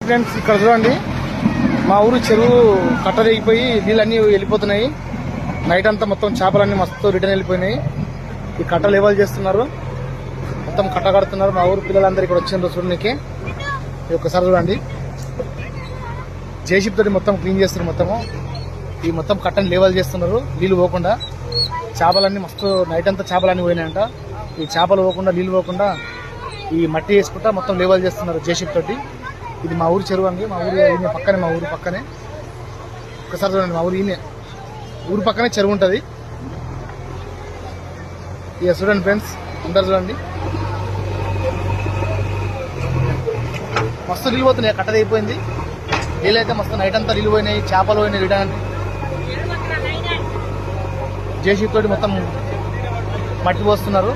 Friends ఇక్కడ చూడండి, మా ఊరు చెరువు కట్ట తెగిపోయి నీళ్ళన్నీ వెళ్ళిపోతున్నాయి. నైట్ అంతా మొత్తం చేపలన్నీ మస్తు రిటర్న్ వెళ్ళిపోయినాయి. ఈ కట్ట లెవెల్ చేస్తున్నారు, మొత్తం కట్ట కడుతున్నారు. మా ఊరు పిల్లలందరూ ఇక్కడ వచ్చిండ్రు చూడడానికి. ఇది ఒక్కసారి చూడండి, జేసీబీ తోటి మొత్తం క్లీన్ చేస్తున్నారు. మొత్తము ఈ మొత్తం కట్టని లెవెల్ చేస్తున్నారు, నీళ్లు పోకుండా. చేపలన్నీ మస్తు నైట్ అంతా చేపలన్నీ పోయినాయంట. ఈ చేపలు పోకుండా, నీళ్లు పోకుండా ఈ మట్టి వేసుకుంటా మొత్తం లెవెల్ చేస్తున్నారు జేసీబీ తోటి. ఇది మా ఊరు చెరువు అండి, మా ఊరు ఈయన పక్కనే, మా ఊరు పక్కనే. ఒకసారి చూడండి, మా ఊరు ఈయనే, ఊరు పక్కనే చెరువు ఉంటుంది. ఇక చూడండి ఫ్రెండ్స్, అందరు చూడండి, మస్తు నీళ్ళు పోతున్నాయి. కట్ట అయిపోయింది, నీళ్ళు అయితే మస్తు నైట్ అంతా నీళ్ళు పోయినాయి, చేపలు పోయినాయి. రిటర్న్ జేసీబీ తోటి మొత్తం మట్టి పోస్తున్నారు.